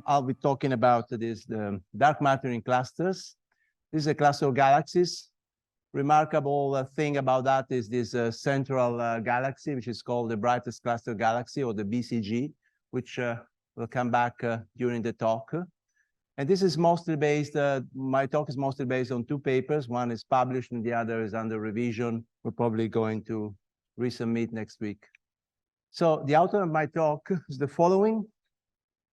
I'll be talking about this, the dark matter in clusters. This is a cluster of galaxies. Remarkable thing about that is this central galaxy, which is called the brightest cluster galaxy, or the BCG, which will come back during the talk. And this is mostly based, my talk is mostly based on two papers. One is published and the other is under revision. We're probably going to resubmit next week. So the outline of my talk is the following.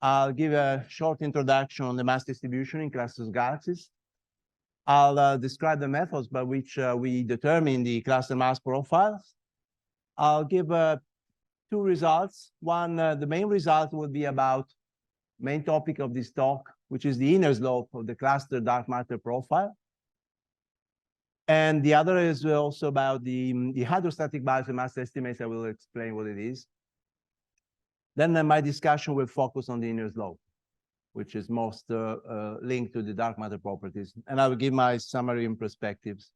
I'll give a short introduction on the mass distribution in clusters of galaxies. I'll describe the methods by which we determine the cluster mass profiles. I'll give two results. One, the main result will be about main topic of this talk, which is the inner slope of the cluster dark matter profile. And the other is also about the hydrostatic balance of mass estimates. I will explain what it is. Then my discussion will focus on the inner slope, which is most linked to the dark matter properties. And I will give my summary and perspectives.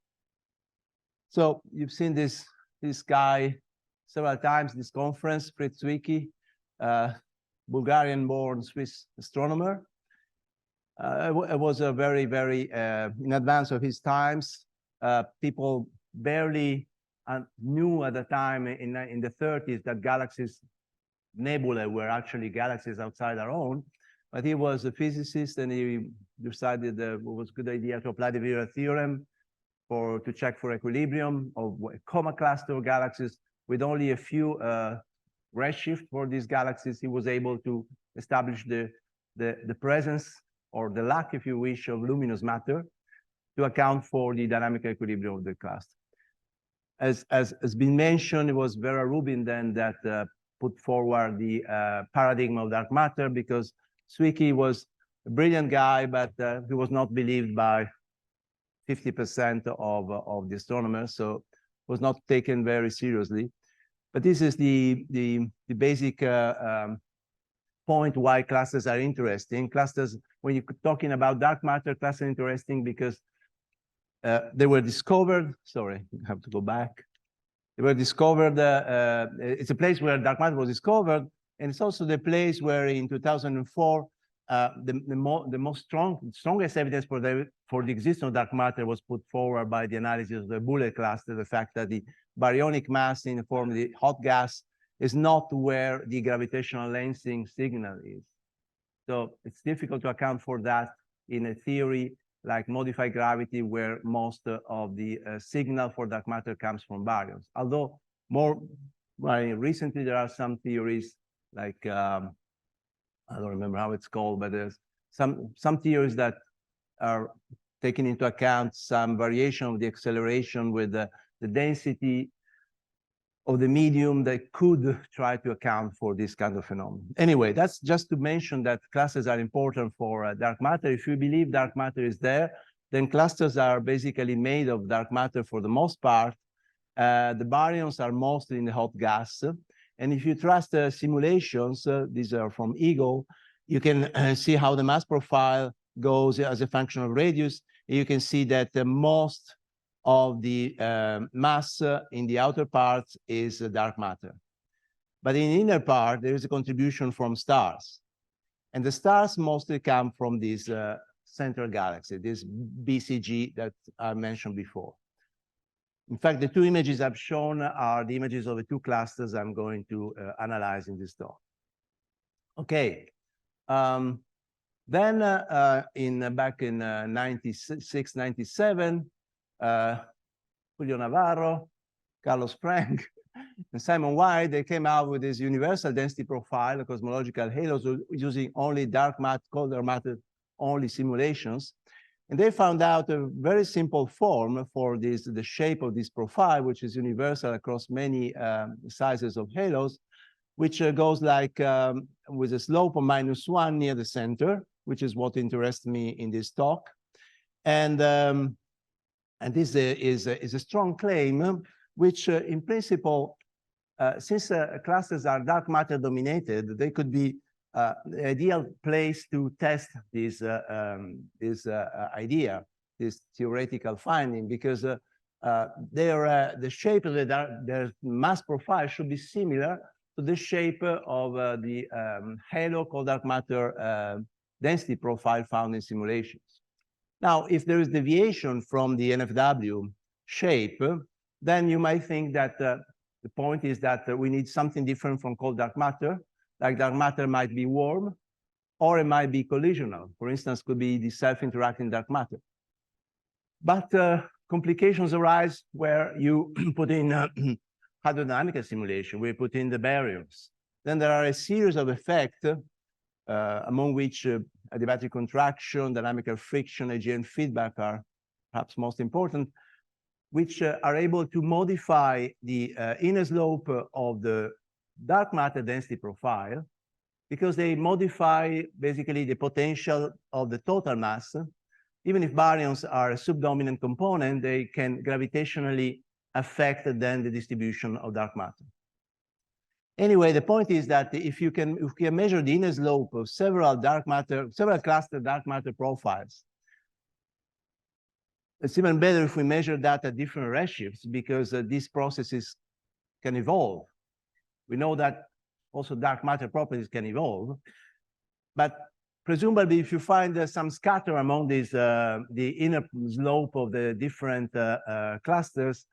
So you've seen this guy several times, this conference, Fritz Zwicky, Bulgarian-born Swiss astronomer. It was a very, very in advance of his times. People barely knew at the time in the 30s that galaxies, nebulae, were actually galaxies outside our own. But he was a physicist, and he decided that it was a good idea to apply the Biviano theorem to check for equilibrium of a coma cluster of galaxies with only a few redshift for these galaxies. He was able to establish the presence, or the lack, if you wish, of luminous matter to account for the dynamic equilibrium of the cluster. As has been mentioned, it was Vera Rubin then that put forward the paradigm of dark matter, because Zwicky was a brilliant guy, but he was not believed by 50% of the astronomers, so was not taken very seriously. But this is the basic point why clusters are interesting. Clusters, when you're talking about dark matter, clusters are interesting because they were discovered. Sorry, I have to go back. They were discovered. It's a place where dark matter was discovered, and it's also the place where in 2004 the strongest evidence for the existence of dark matter was put forward by the analysis of the bullet cluster, the fact that the baryonic mass in the form of the hot gas is not where the gravitational lensing signal is. So it's difficult to account for that in a theory like modified gravity, where most of the signal for dark matter comes from baryons. Although recently there are some theories like, I don't remember how it's called, but there's some theories that are taking into account some variation of the acceleration with the density of the medium that could try to account for this kind of phenomenon. Anyway, that's just to mention that clusters are important for dark matter. If you believe dark matter is there, then clusters are basically made of dark matter for the most part. The baryons are mostly in the hot gas. And if you trust simulations, these are from Eagle, you can see how the mass profile goes as a function of radius. You can see that most of the mass in the outer parts is dark matter. But in the inner part, there is a contribution from stars. And the stars mostly come from this central galaxy, this BCG that I mentioned before. In fact, the two images I've shown are the images of the two clusters I'm going to analyze in this talk. Okay. Then back in 96, 97, Julio Navarro, Carlos Frank, and Simon White, they came out with this universal density profile, cosmological halos, using only dark matter, cold dark matter only simulations. And they found out a very simple form for this, the shape of this profile, which is universal across many sizes of halos, which goes like with a slope of -1 near the center, which is what interests me in this talk. And this is a strong claim, which in principle, since clusters are dark matter dominated, they could be the ideal place to test this idea, this theoretical finding, because the shape of their mass profile should be similar to the shape of the halo called dark matter density profile found in simulations. Now, if there is deviation from the NFW shape, then you might think that the point is that we need something different from cold dark matter. Like dark matter might be warm, or it might be collisional. For instance, could be the self-interacting dark matter. But complications arise where you put in hydrodynamic simulation, we put in the barriers. Then there are a series of effects, among which adiabatic contraction, dynamical friction, AGN feedback are perhaps most important, which are able to modify the inner slope of the dark matter density profile, because they modify basically the potential of the total mass. Even if baryons are a subdominant component, they can gravitationally affect then the distribution of dark matter. Anyway, the point is that if you can measure the inner slope of several cluster dark matter profiles, it's even better if we measure that at different redshifts, because these processes can evolve. We know that also dark matter properties can evolve, but presumably if you find some scatter among these, the inner slope of the different clusters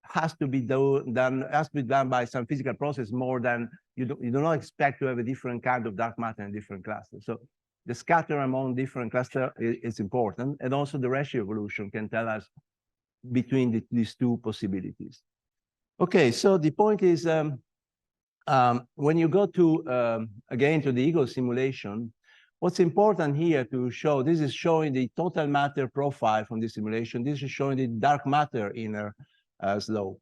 has to be done by some physical process more than you do not expect to have a different kind of dark matter in different clusters. So the scatter among different clusters is important, and also the ratio evolution can tell us between these two possibilities. Okay, so the point is, when you go to, again, to the Eagle simulation, what's important here to show, this is showing the total matter profile from this simulation. This is showing the dark matter inner slope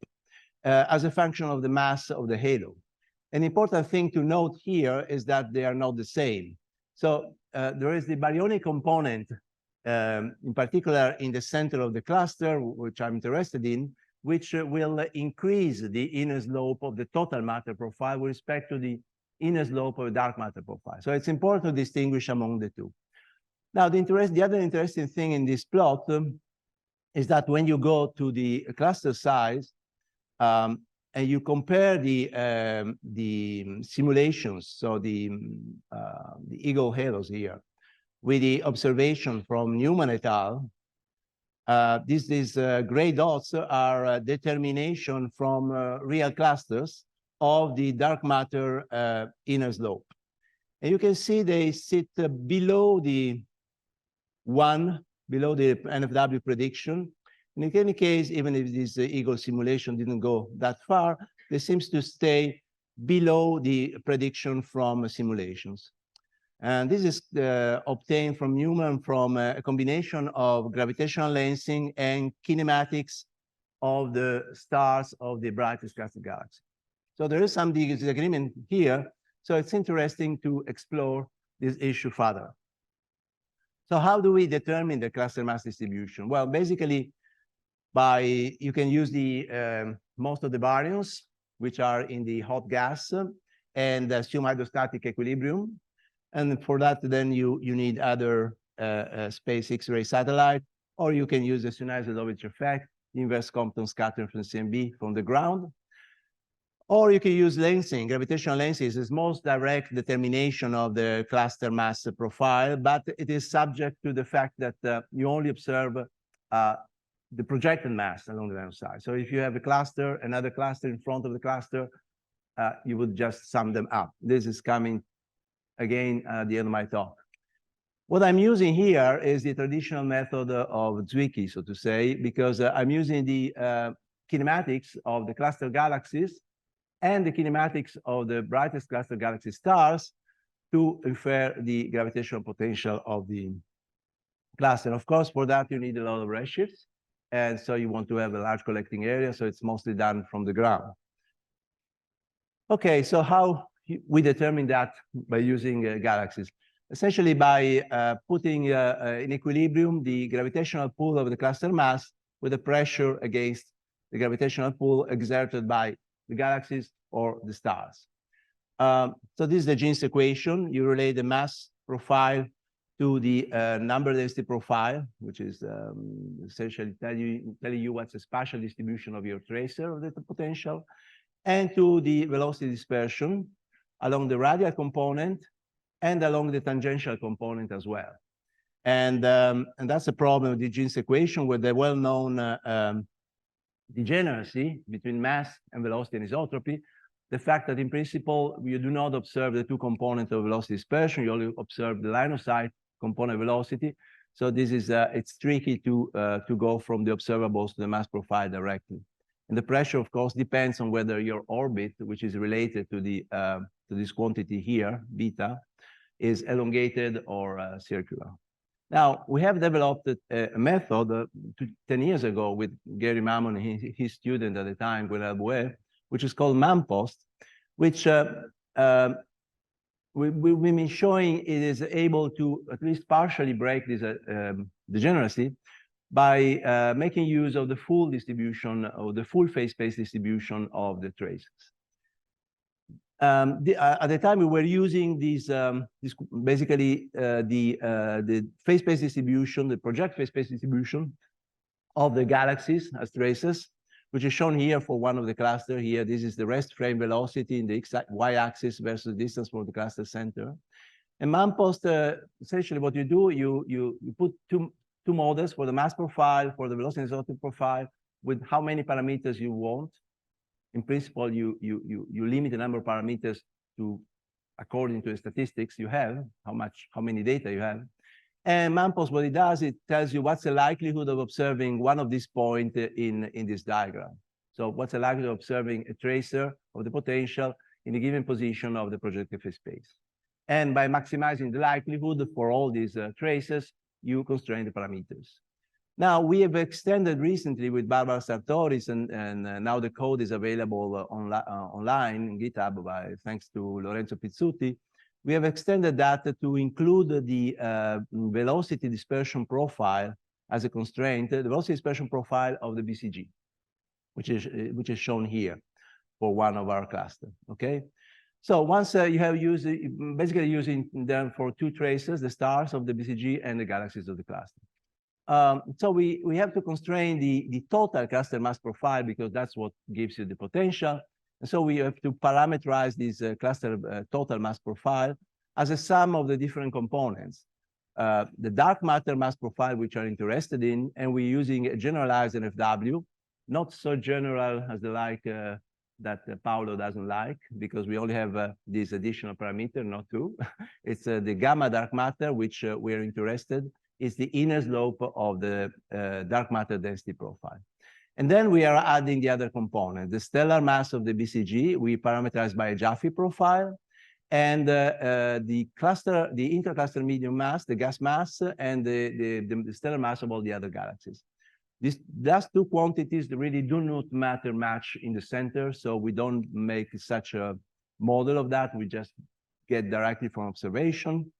as a function of the mass of the halo. An important thing to note here is that they are not the same. So there is the baryonic component, in particular in the center of the cluster, which I'm interested in, which will increase the inner slope of the total matter profile with respect to the inner slope of the dark matter profile. So it's important to distinguish among the two. Now, the other interesting thing in this plot is that when you go to the cluster size and you compare the simulations, so the Eagle halos here, with the observation from Newman et al., these gray dots are determination from real clusters of the dark matter inner slope. And you can see they sit below the NFW prediction. In any case, even if this Eagle simulation didn't go that far, they seems to stay below the prediction from simulations. And this is obtained from Newman from a combination of gravitational lensing and kinematics of the stars of the brightest cluster galaxy. So there is some disagreement here. So it's interesting to explore this issue further. So how do we determine the cluster mass distribution? Well, basically, you can use the most of the baryons, which are in the hot gas, and assume hydrostatic equilibrium. And for that, then you need either space X-ray satellite, or you can use the Sunyaev-Zelowicz effect, inverse Compton scattering from CMB from the ground. Or you can use lensing. Gravitational lensing is the most direct determination of the cluster mass profile, but it is subject to the fact that you only observe the projected mass along the side. So if you have a cluster, another cluster in front of the cluster, you would just sum them up. This is coming again at the end of my talk. What I'm using here is the traditional method of Zwicky, so to say, because I'm using the kinematics of the cluster galaxies and the kinematics of the brightest cluster galaxy stars to infer the gravitational potential of the cluster. And of course, for that, you need a lot of redshifts. And so you want to have a large collecting area, so it's mostly done from the ground. Okay, so how we determine that by using galaxies? Essentially by putting in equilibrium the gravitational pull of the cluster mass with the pressure against the gravitational pull exerted by the galaxies or the stars. So this is the Jeans equation. You relate the mass profile to the number density profile, which is essentially telling you what's the spatial distribution of your tracer of the potential, and to the velocity dispersion along the radial component and along the tangential component as well. And that's a problem with the Jeans equation with the well-known degeneracy between mass and velocity anisotropy. The fact that in principle, you do not observe the two components of velocity dispersion, you only observe the line of sight component velocity. So this is, it's tricky to go from the observables to the mass profile directly. And the pressure, of course, depends on whether your orbit, which is related to the to this quantity here, beta, is elongated or circular. Now, we have developed a method 10 years ago with Gary Mammon and his student at the time, Gwenel Bouet, which is called MAMPOST, which we've been showing it is able to at least partially break this degeneracy by making use of the full distribution or the full phase space distribution of the traces. At the time, we were using these, basically the phase space distribution, the project phase space distribution of the galaxies as traces, which is shown here for one of the cluster here. This is the rest frame velocity in the y-axis versus distance from the cluster center. And MAMPOST, essentially what you do, you put two models for the mass profile, for the velocity isotope profile, with how many parameters you want. In principle, you limit the number of parameters to according to the statistics you have, how many data you have. And MAMPOST, what it does, it tells you what's the likelihood of observing one of these points in this diagram. So what's the likelihood of observing a tracer of the potential in a given position of the projective phase space. And by maximizing the likelihood for all these traces, you constrain the parameters. Now, we have extended recently with Barbara Sartoris, and now the code is available online in GitHub thanks to Lorenzo Pizzuti. We have extended that to include the velocity dispersion profile as a constraint, the velocity dispersion profile of the BCG, which is shown here for one of our clusters, okay? So once you have used, basically using them for two traces, the stars of the BCG and the galaxies of the cluster. So we have to constrain the total cluster mass profile because that's what gives you the potential. And so we have to parameterize this cluster total mass profile as a sum of the different components. The dark matter mass profile, which are interested in, and we're using a generalized NFW, not so general as the like that Paolo doesn't like, because we only have this additional parameter, not two. It's the gamma dark matter, which we're interested. Is the inner slope of the dark matter density profile. And then we are adding the other component, the stellar mass of the BCG, we parameterize by a Jaffe profile, and the cluster, the intercluster medium mass, the gas mass, and the stellar mass of all the other galaxies. Those two quantities really do not matter much in the center, so we don't make such a model of that. We just get directly from observation.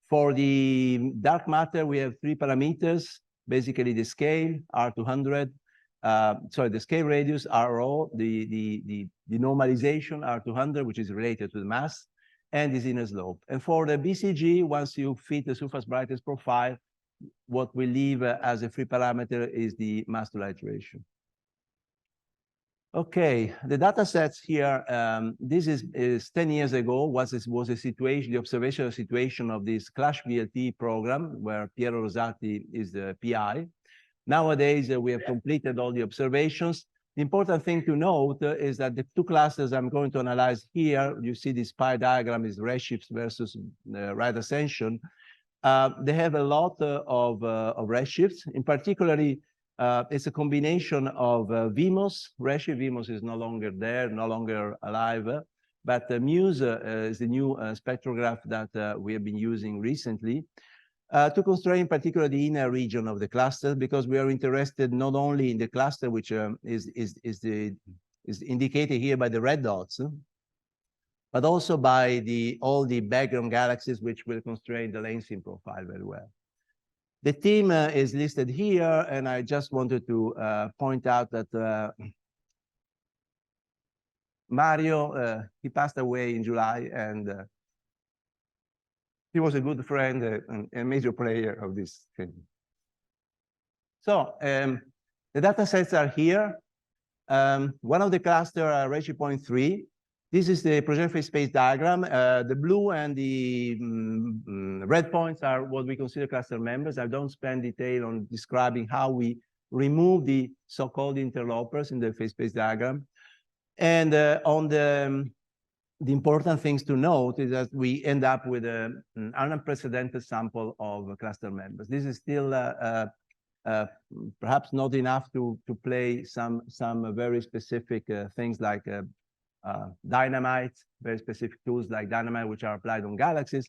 For the dark matter, we have three parameters, basically the scale, R200, the scale radius, RO, the normalization, R200, which is related to the mass, and this inner slope. And for the BCG, once you fit the surface brightness profile, what we leave as a free parameter is the mass to light ratio. Okay, the data sets here, this is 10 years ago, was a situation, the observational situation of this Clash VLT program where Piero Rosati is the PI. Nowadays, we have completed all the observations. The important thing to note is that the two clusters I'm going to analyze here, you see this pie diagram is redshifts versus right ascension. They have a lot of redshifts, in particularly, it's a combination of VMOS. Redshift VMOS is no longer there, no longer alive, but MUSE is the new spectrograph that we have been using recently to constrain in particular the inner region of the cluster, because we are interested not only in the cluster, which is indicated here by the red dots, but also by all the background galaxies, which will constrain the lensing profile very well. The team is listed here, and I just wanted to point out that Mario, he passed away in July, and he was a good friend and a major player of this thing. So the data sets are here. One of the cluster, Redshift 0.3. This is the projection phase space diagram. The blue and the red points are what we consider cluster members. I don't spend detail on describing how we remove the so-called interlopers in the phase space diagram. And on the important things to note is that we end up with an unprecedented sample of cluster members. This is still perhaps not enough to play some very specific things like dynamite, very specific tools like dynamite, which are applied on galaxies,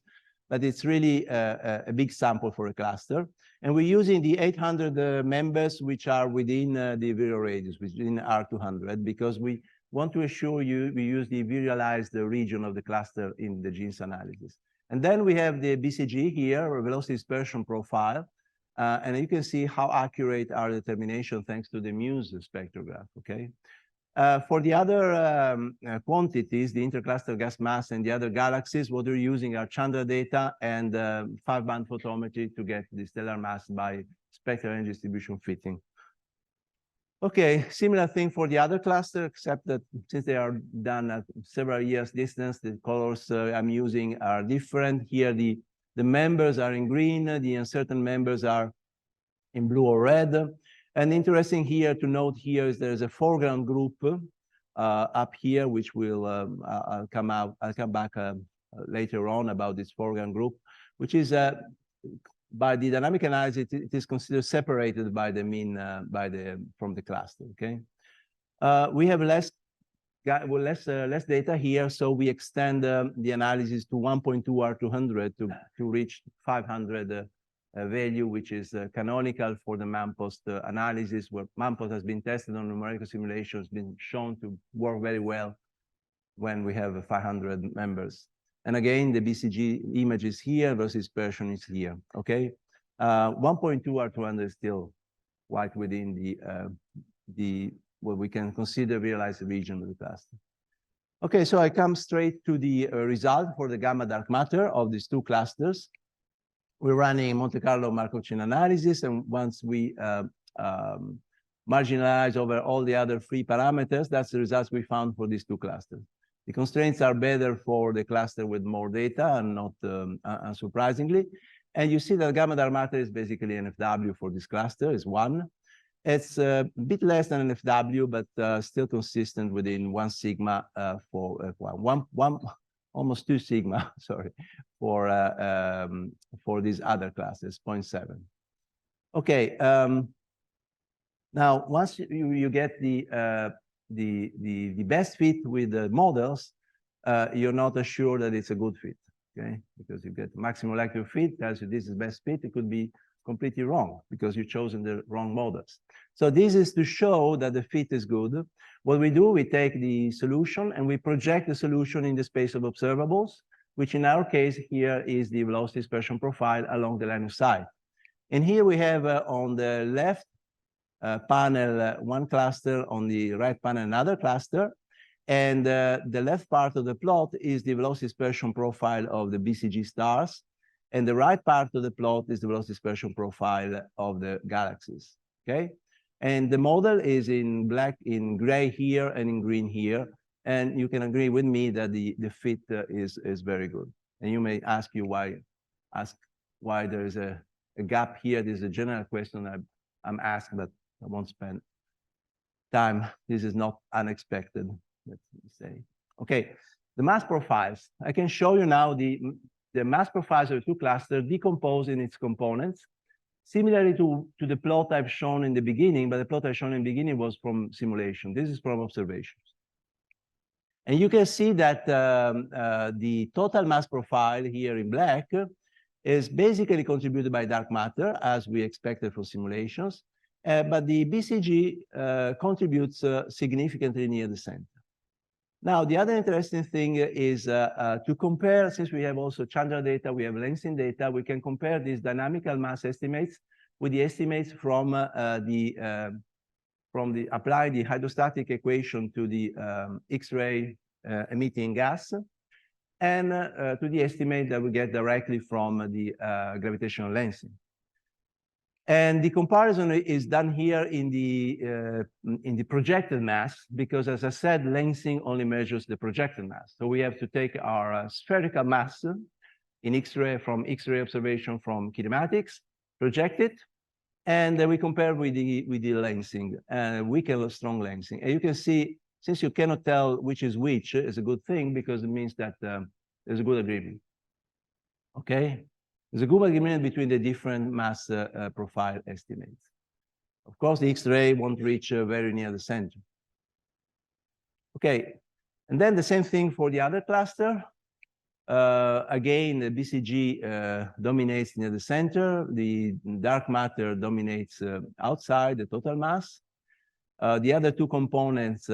but it's really a big sample for a cluster. And we're using the 800 members, which are within the virial radius, within R200, because we want to assure you we use the virialized region of the cluster in the genes analysis. And then we have the BCG here, or velocity dispersion profile. And you can see how accurate our determination thanks to the Muse spectrograph, okay? For the other quantities, the intercluster gas mass and the other galaxies, what we're using are Chandra data and 5-band photometry to get the stellar mass by spectral energy distribution fitting. Okay, similar thing for the other cluster, except that since they are done at several years distance, the colors I'm using are different. Here, the members are in green, the uncertain members are in blue or red. And interesting here to note here is there's a foreground group up here, which will I'll come back later on about this foreground group, which is by the dynamic analysis, it is considered separated by the mean from the cluster. Okay, we have less data here, so we extend the analysis to 1.2 R200 to reach 500 value, which is canonical for the MAMPOST analysis, where MAMPOST has been tested on numerical simulations, been shown to work very well when we have 500 members. And again, the BCG image is here versus dispersion is here, okay? 1.2 R200 is still quite within the what we can consider realized region of the cluster. Okay, so I come straight to the result for the gamma dark matter of these two clusters. We're running Monte Carlo Markov chain analysis, and once we marginalize over all the other free parameters, that's the results we found for these two clusters. The constraints are better for the cluster with more data, and not unsurprisingly. And you see that gamma dark matter is basically an FW for this cluster, is 1. It's a bit less than an FW, but still consistent within 1 sigma for almost 2 sigma, sorry, for these other classes, 0.7. Okay, now once you get the best fit with the models, you're not assured that it's a good fit, okay? Because you get maximal molecular fit, tells you this is best fit, it could be completely wrong because you've chosen the wrong models. So this is to show that the fit is good. What we do, we take the solution and we project the solution in the space of observables, which in our case here is the velocity dispersion profile along the line of sight. And here we have on the left panel one cluster, on the right panel another cluster, and the left part of the plot is the velocity dispersion profile of the BCG stars, and the right part of the plot is the velocity dispersion profile of the galaxies, okay? And the model is in black, in gray here, and in green here, and you can agree with me that the fit is very good. And you may ask why there is a gap here. This is a general question I'm asked, but I won't spend time. This is not unexpected, let's say. Okay, the mass profiles. I can show you now the mass profiles of the two clusters decomposed in its components, similarly to the plot I've shown in the beginning, but the plot I've shown in the beginning was from simulation. This is from observations. And you can see that the total mass profile here in black is basically contributed by dark matter, as we expected for simulations, but the BCG contributes significantly near the center. Now, the other interesting thing is to compare, since we have also Chandra data, we have lensing data, we can compare these dynamical mass estimates with the estimates from apply the hydrostatic equation to the X-ray emitting gas, and to the estimate that we get directly from the gravitational lensing. And the comparison is done here in the projected mass, because as I said, lensing only measures the projected mass. So we have to take our spherical mass in X-ray from X-ray observation from kinematics, project it, and then we compare with the lensing, weak and strong lensing. And you can see, since you cannot tell which is which, is a good thing, because it means that there's a good agreement. Okay, there's a good agreement between the different mass profile estimates. Of course, the X-ray won't reach very near the center. Okay, and then the same thing for the other cluster. Again, the BCG dominates near the center. The dark matter dominates outside the total mass. The other two components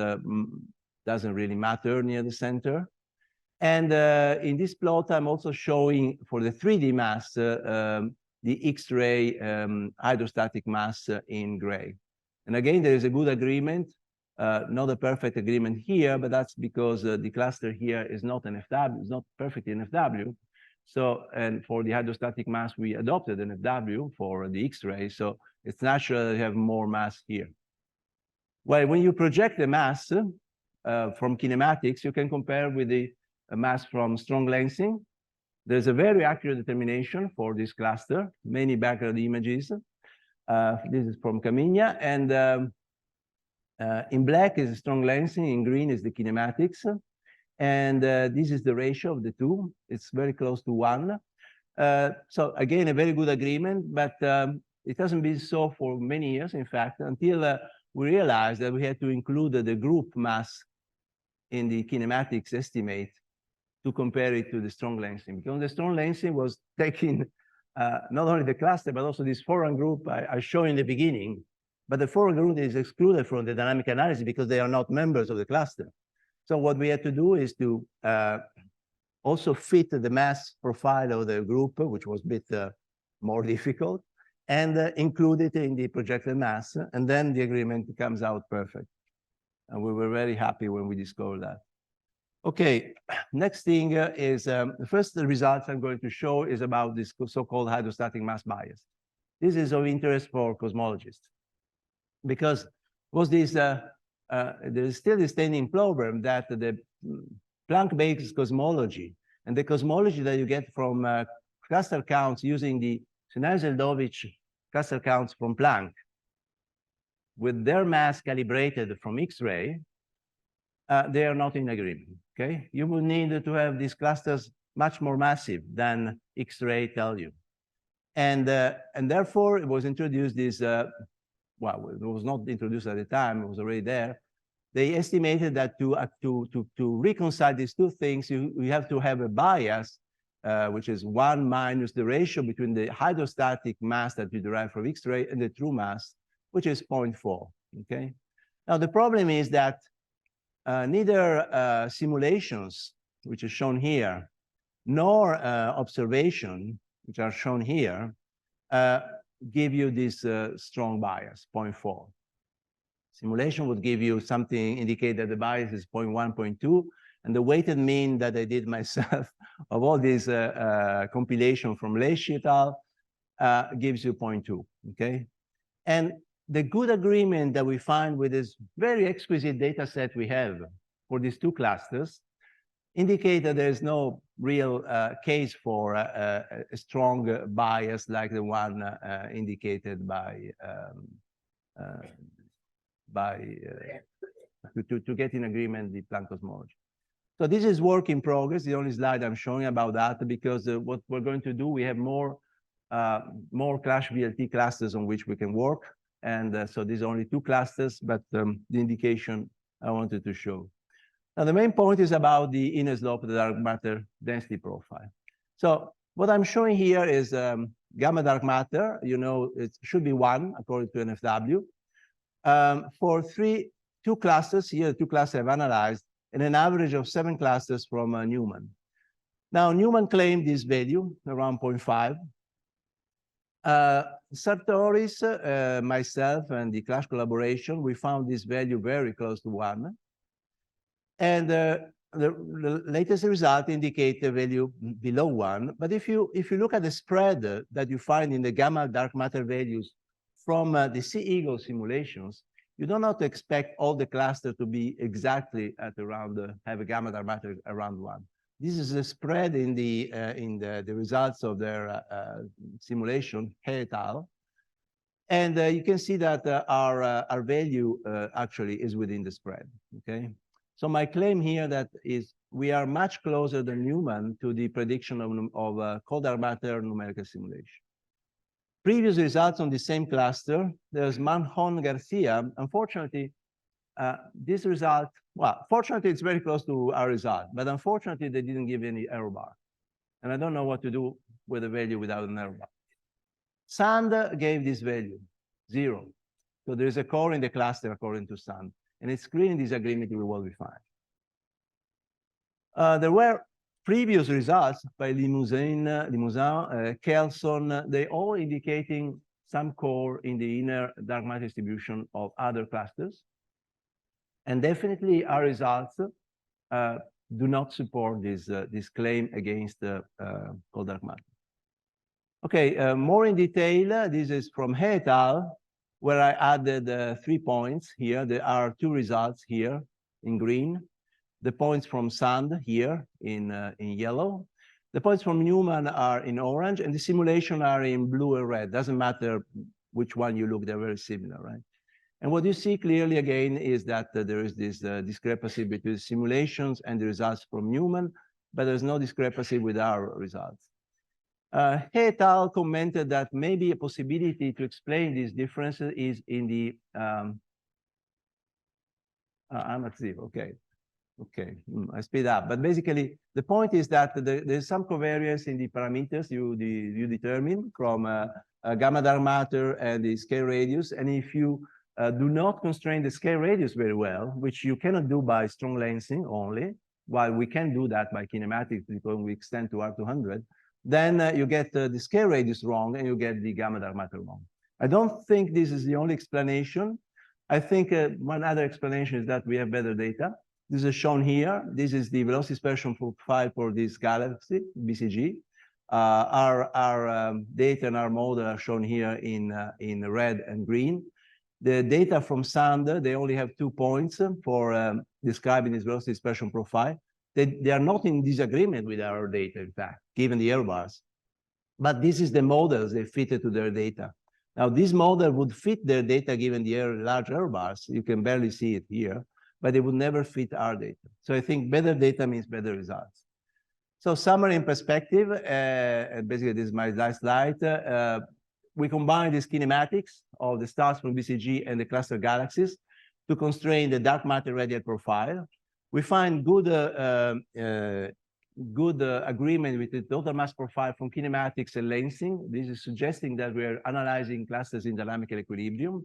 doesn't really matter near the center. And in this plot, I'm also showing for the 3D mass, the X-ray hydrostatic mass in gray. And again, there is a good agreement, not a perfect agreement here, but that's because the cluster here is not an FW, it's not perfect in FW. So, and for the hydrostatic mass, we adopted an FW for the X-ray. So it's natural to have more mass here. Well, when you project the mass from kinematics, you can compare with the mass from strong lensing. There's a very accurate determination for this cluster, many background images. This is from Caminia, and in black is strong lensing, in green is the kinematics, and this is the ratio of the two. It's very close to 1. So again, a very good agreement, but it hasn't been so for many years, in fact, until we realized that we had to include the group mass in the kinematics estimate to compare it to the strong lensing, because the strong lensing was taking not only the cluster, but also this foreign group I showed in the beginning. But the foreign group is excluded from the dynamic analysis because they are not members of the cluster. So what we had to do is to also fit the mass profile of the group, which was a bit more difficult, and include it in the projected mass, and then the agreement comes out perfect. And we were very happy when we discovered that. Okay, next thing is, the first results I'm going to show is about this so-called hydrostatic mass bias. This is of interest for cosmologists, because was this, there is still this standing problem that the Planck-based cosmology and the cosmology that you get from cluster counts using the Szenarzy-Zeldovich cluster counts from Planck, with their mass calibrated from X-ray, they are not in agreement, okay? You will need to have these clusters much more massive than X-ray tell you. And therefore, it was introduced this, well, it was not introduced at the time, it was already there. They estimated that to reconcile these two things, you have to have a bias, which is 1 minus the ratio between the hydrostatic mass that you derive from X-ray and the true mass, which is 0.4, okay? Now, the problem is that neither simulations, which is shown here, nor observation, which are shown here, give you this strong bias, 0.4. Simulation would give you something, indicate that the bias is 0.1, 0.2, and the weighted mean that I did myself of all these compilation from Lesch et al. Gives you 0.2, okay? And the good agreement that we find with this very exquisite data set we have for these two clusters indicate that there is no real case for a strong bias like the one indicated by to get in agreement the Planck cosmology. So this is work in progress. The only slide I'm showing about that, because what we're going to do, we have more Clash VLT clusters on which we can work. And so these are only 2 clusters, but the indication I wanted to show. Now, the main point is about the inner slope of the dark matter density profile. So what I'm showing here is gamma dark matter. You know, it should be 1 according to NFW. For 2 clusters, here 2 clusters I've analyzed, and an average of 7 clusters from Newman. Now, Newman claimed this value, around 0.5. Sartoris, myself, and the Clash collaboration, we found this value very close to 1. And the latest result indicate a value below 1. But if you look at the spread that you find in the gamma dark matter values from the Sea Eagle simulations, you don't have to expect all the cluster to be exactly at around, have a gamma dark matter around 1. This is a spread in the results of their simulation, He et al. And you can see that our value actually is within the spread, okay? So my claim here that is we are much closer than Newman to the prediction of cold dark matter numerical simulation. Previous results on the same cluster, there's Manjon Garcia. Unfortunately, this result, well, fortunately, it's very close to our result, but unfortunately, they didn't give any error bar. And I don't know what to do with a value without an error bar. Sand gave this value, 0. So there is a core in the cluster according to Sand, and it's clearly in disagreement with what we find. There were previous results by Limousin, Kelson, they all indicating some core in the inner dark matter distribution of other clusters. And definitely our results do not support this claim against cold dark matter. Okay, more in detail, this is from He et al., where I added 3 points here. There are 2 results here in green. The points from Sand here in yellow. The points from Newman are in orange, and the simulation are in blue and red. Doesn't matter which one you look, they're very similar, right? And what you see clearly again is that there is this discrepancy between simulations and the results from Newman, but there's no discrepancy with our results. He et al. Commented that maybe a possibility to explain these differences is in the I'm at 0, okay. Okay, I speed up. But basically, the point is that there's some covariance in the parameters you determine from gamma dark matter and the scale radius. And if you do not constrain the scale radius very well, which you cannot do by strong lensing only, while we can do that by kinematics because we extend to R200, then you get the scale radius wrong and you get the gamma dark matter wrong. I don't think this is the only explanation. I think one other explanation is that we have better data. This is shown here. This is the velocity dispersion profile for this galaxy, BCG. Our data and our model are shown here in red and green. The data from Sand, they only have 2 points for describing this velocity dispersion profile. They are not in disagreement with our data, in fact, given the error bars. But this is the models they fitted to their data. Now, this model would fit their data given the large error bars. You can barely see it here, but it would never fit our data. So I think better data means better results. So summary and perspective, basically this is my last slide. We combine these kinematics of the stars from BCG and the cluster galaxies to constrain the dark matter radial profile. We find good agreement with the total mass profile from kinematics and lensing. This is suggesting that we are analyzing clusters in dynamical equilibrium.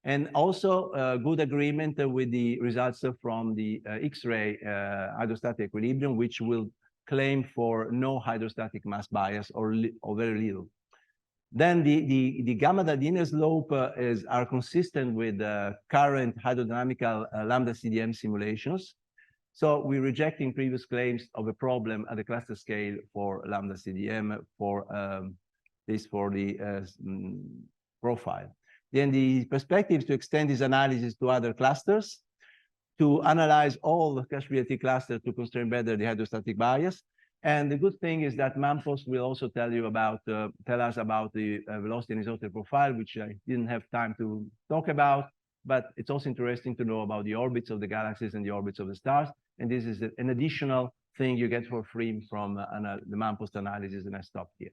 And also good agreement with the results from the X-ray hydrostatic equilibrium, which will claim for no hydrostatic mass bias or very little. Then the gamma linear slope are consistent with current hydrodynamical lambda CDM simulations. So we're rejecting previous claims of a problem at the cluster scale for lambda CDM for the profile. Then the perspective is to extend this analysis to other clusters, to analyze all the cache-reality clusters to constrain better the hydrostatic bias. And the good thing is that Mampos will also tell us about the velocity anisotropic profile, which I didn't have time to talk about, but it's also interesting to know about the orbits of the galaxies and the orbits of the stars. And this is an additional thing you get for free from the Mampos analysis, and I stop here.